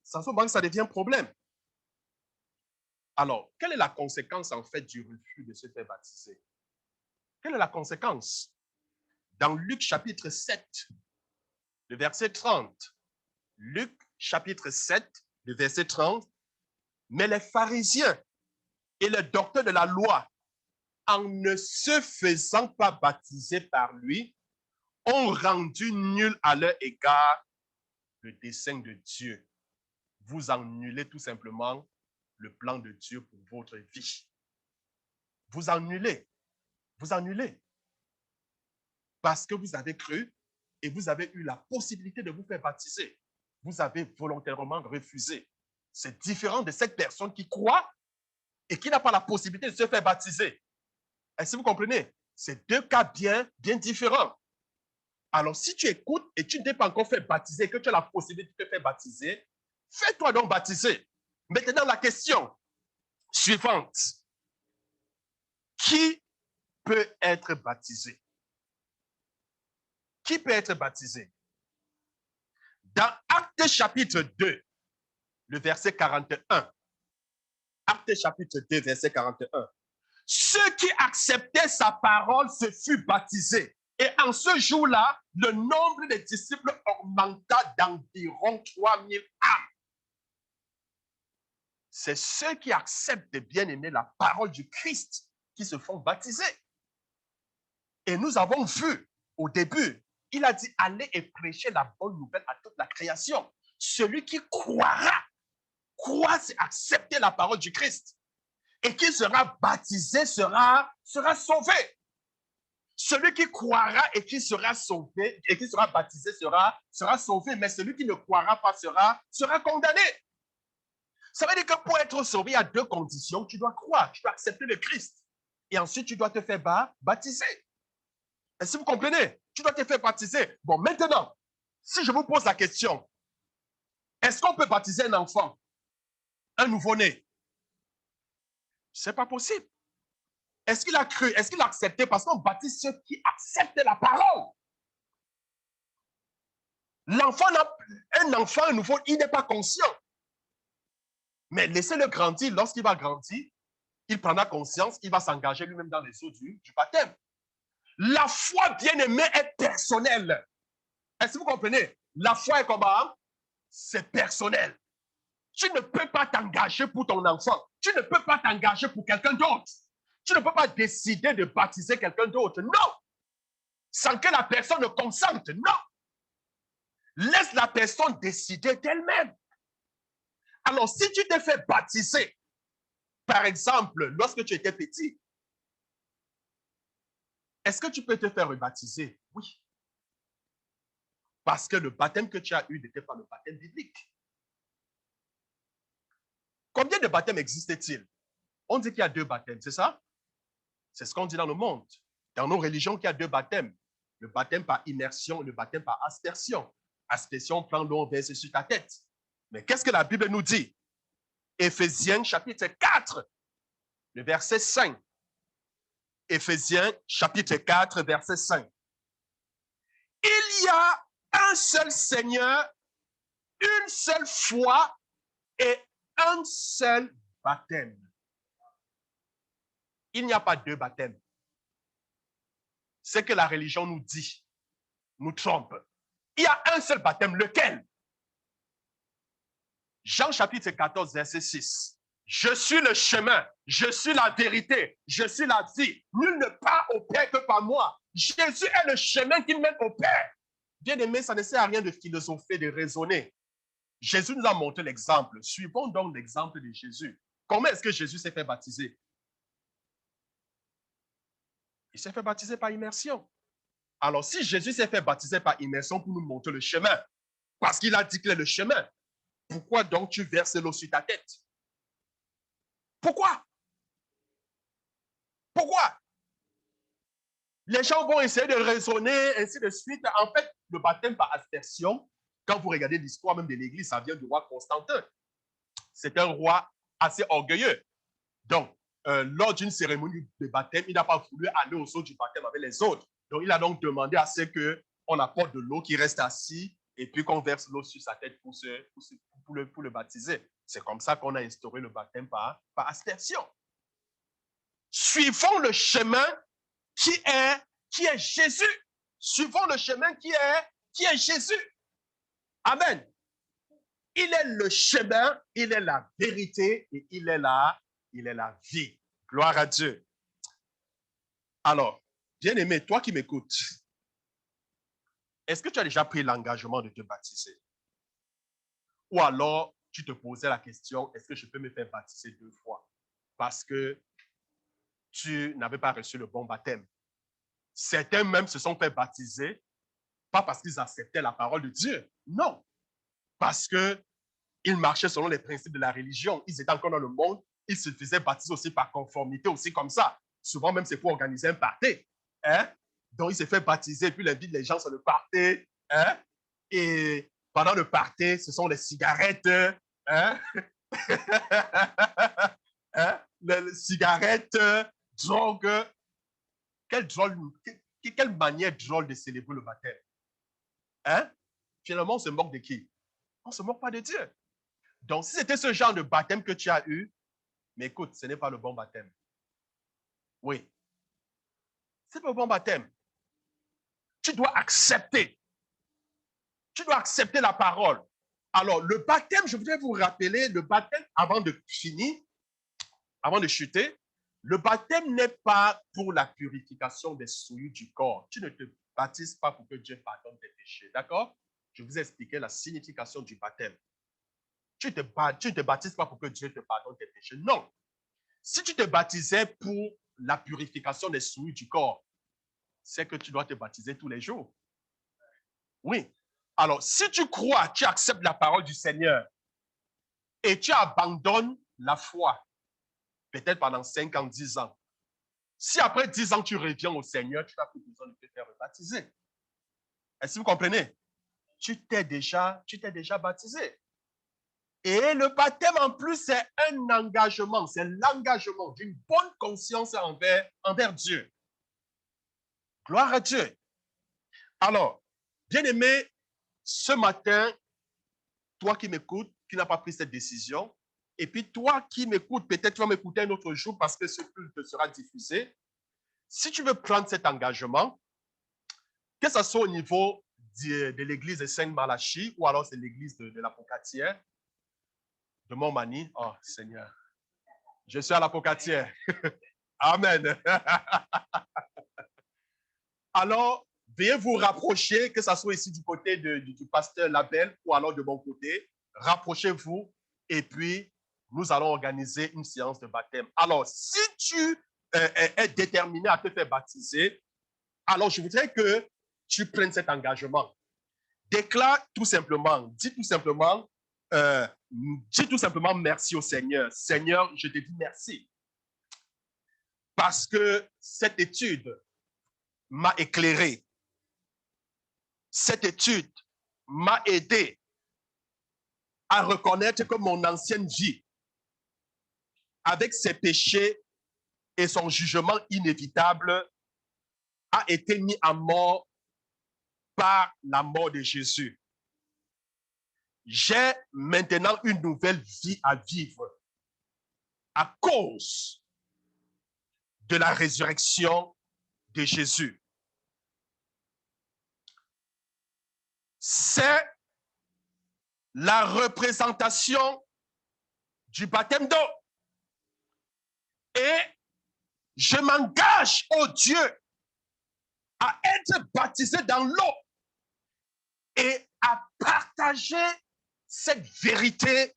C'est en ce moment que ça devient un problème. Alors, quelle est la conséquence en fait du refus de se faire baptiser? Quelle est la conséquence? Dans Luc chapitre 7, le verset 30. Luc chapitre 7, le verset 30. Mais les pharisiens et les docteurs de la loi, en ne se faisant pas baptiser par lui, ont rendu nul à leur égard le dessein de Dieu. Vous annulez tout simplement le plan de Dieu pour votre vie. Vous annulez. Vous annulez. Parce que vous avez cru et vous avez eu la possibilité de vous faire baptiser. Vous avez volontairement refusé. C'est différent de cette personne qui croit et qui n'a pas la possibilité de se faire baptiser. Est-ce que vous comprenez? C'est deux cas bien différents. Alors, si tu écoutes et tu ne t'es pas encore fait baptiser, que tu as la possibilité de te faire baptiser, fais-toi donc baptiser. Maintenant, la question suivante. Qui peut être baptisé? Qui peut être baptisé? Dans Actes chapitre 2, le verset 41. Actes chapitre 2, verset 41. Ceux qui acceptaient sa parole se furent baptisés. Et en ce jour-là, le nombre des disciples augmenta d'environ 3000 âmes. C'est ceux qui acceptent de bien aimer la parole du Christ qui se font baptiser. Et nous avons vu au début, il a dit, allez et prêchez la bonne nouvelle à toute la création. Celui qui croira, c'est accepter la parole du Christ. Et qui sera baptisé sera sauvé. Celui qui croira et qui sera sauvé, et qui sera baptisé sera sauvé, mais celui qui ne croira pas sera condamné. Ça veut dire que pour être sauvé, il y a deux conditions. Tu dois croire, tu dois accepter le Christ. Et ensuite, tu dois te faire baptiser. Est-ce que vous comprenez? Tu dois te faire baptiser. Bon, maintenant, si je vous pose la question, est-ce qu'on peut baptiser un enfant? un nouveau-né. C'est pas possible. Est-ce qu'il a cru? Est-ce qu'il a accepté? Parce qu'on baptise ceux qui acceptent la parole. Un enfant nouveau, il n'est pas conscient. Mais laissez-le grandir. Lorsqu'il va grandir, il prendra conscience, il va s'engager lui-même dans les eaux du baptême. La foi, bien-aimée, est personnelle. Est-ce que vous comprenez? La foi est comment? C'est personnel. Tu ne peux pas t'engager pour ton enfant. Tu ne peux pas t'engager pour quelqu'un d'autre. Tu ne peux pas décider de baptiser quelqu'un d'autre. Non. Sans que la personne ne consente. Non. Laisse la personne décider d'elle-même. Alors, si tu t'es fait baptiser, par exemple, lorsque tu étais petit, est-ce que tu peux te faire rebaptiser? Oui. Parce que le baptême que tu as eu n'était pas le baptême biblique. Combien de baptêmes existait-il? On dit qu'il y a 2 baptêmes, c'est ça? C'est ce qu'on dit dans le monde. Dans nos religions, qu'il y a 2 baptêmes. Le baptême par immersion et le baptême par aspersion. Aspersion, prend l'eau, verse sur ta tête. Mais qu'est-ce que la Bible nous dit? Éphésiens chapitre 4, le verset 5. Éphésiens chapitre 4, verset 5. Il y a un seul Seigneur, une seule foi et un seul baptême. Il n'y a pas 2 baptêmes. C'est que la religion nous dit, nous trompe. Il y a un seul baptême, lequel? Jean chapitre 14, verset 6. Je suis le chemin, je suis la vérité, je suis la vie. Nul ne part au Père que par moi. Jésus est le chemin qui mène au Père. Bien aimé, ça ne sert à rien de philosopher, de raisonner. Jésus nous a montré l'exemple. Suivons donc l'exemple de Jésus. Comment est-ce que Jésus s'est fait baptiser? Il s'est fait baptiser par immersion. Alors, si Jésus s'est fait baptiser par immersion pour nous montrer le chemin, parce qu'il a dit qu'il est le chemin, pourquoi donc tu verses l'eau sur ta tête? Pourquoi? Pourquoi? Les gens vont essayer de raisonner, ainsi de suite. En fait, le baptême par aspersion, quand vous regardez l'histoire même de l'Église, ça vient du roi Constantin. C'est un roi assez orgueilleux. Donc, lors d'une cérémonie de baptême, il n'a pas voulu aller au saut du baptême avec les autres. Donc, il a donc demandé à ce qu'on apporte de l'eau, qu'il reste assis, et puis qu'on verse l'eau sur sa tête pour le baptiser. C'est comme ça qu'on a instauré le baptême par aspersion. Suivons le chemin qui est Jésus. Suivons le chemin qui est Jésus. Amen. Il est le chemin, il est la vérité et il est la vie. Gloire à Dieu. Alors, bien-aimé, toi qui m'écoutes, est-ce que tu as déjà pris l'engagement de te baptiser? Ou alors, tu te posais la question, est-ce que je peux me faire baptiser 2 fois? Parce que tu n'avais pas reçu le bon baptême. Certains même se sont fait baptiser, pas parce qu'ils acceptaient la parole de Dieu, non, parce qu'ils marchaient selon les principes de la religion. Ils étaient encore dans le monde, ils se faisaient baptiser aussi par conformité, aussi comme ça. Souvent même, c'est pour organiser un party. Hein? Donc, il s'est fait baptiser, puis il invite les gens sur le party. Hein? Et pendant le party, ce sont les cigarettes. Hein? Hein? Les cigarettes, drogue. Quelle manière drôle de célébrer le baptême. Hein? Finalement, on se moque de qui? On ne se moque pas de Dieu. Donc, si c'était ce genre de baptême que tu as eu, mais écoute, ce n'est pas le bon baptême. Oui. C'est pas le bon baptême. Tu dois accepter. Tu dois accepter la parole. Alors, le baptême, je voudrais vous rappeler, le baptême, avant de finir, avant de chuter, le baptême n'est pas pour la purification des souillures du corps. Tu ne te baptises pas pour que Dieu pardonne tes péchés. D'accord? Je vous ai expliqué la signification du baptême. Tu ne te baptises pas pour que Dieu te pardonne tes péchés. Non. Si tu te baptisais pour la purification des souillures du corps, c'est que tu dois te baptiser tous les jours. Oui. Alors, si tu crois, tu acceptes la parole du Seigneur et tu abandonnes la foi, peut-être pendant 5 ans, 10 ans. Si après 10 ans, tu reviens au Seigneur, tu n'as plus besoin de te faire baptiser. Est-ce que vous comprenez? Tu t'es déjà baptisé. Et le baptême, en plus, c'est un engagement, c'est l'engagement d'une bonne conscience envers Dieu. Gloire à Dieu. Alors, bien-aimé, ce matin, toi qui m'écoutes, qui n'as pas pris cette décision, et puis toi qui m'écoutes, peut-être tu vas m'écouter un autre jour parce que ce culte sera diffusé. Si tu veux prendre cet engagement, que ce soit au niveau de l'église de Saint-Malachie ou alors c'est l'église de l'Apocatière, de Montmagny. Oh Seigneur, je suis à l'Apocatière. Amen. Alors, veuillez vous rapprocher, que ce soit ici du côté du pasteur Labelle ou alors de mon côté. Rapprochez-vous et puis nous allons organiser une séance de baptême. Alors, si tu es déterminé à te faire baptiser, alors je voudrais que tu prennes cet engagement. Déclare tout simplement, dis tout simplement merci au Seigneur. Seigneur, je te dis merci. Parce que cette étude m'a éclairé. Cette étude m'a aidé à reconnaître que mon ancienne vie, avec ses péchés et son jugement inévitable, a été mis à mort par la mort de Jésus. J'ai maintenant une nouvelle vie à vivre à cause de la résurrection de Jésus. C'est la représentation du baptême d'eau. Et je m'engage, oh Dieu, à être baptisé dans l'eau et à partager cette vérité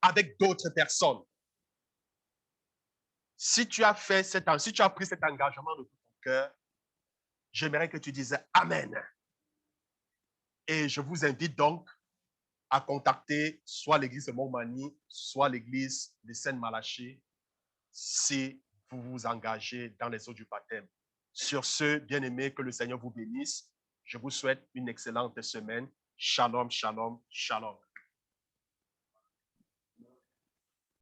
avec d'autres personnes. Si tu as pris cet engagement de tout ton cœur, j'aimerais que tu dises Amen. Et je vous invite donc à contacter soit l'église de Montmagny, soit l'église de Saint-Malachie, si vous vous engagez dans les eaux du baptême. Sur ce, bien-aimés, que le Seigneur vous bénisse. Je vous souhaite une excellente semaine. Shalom, shalom, shalom.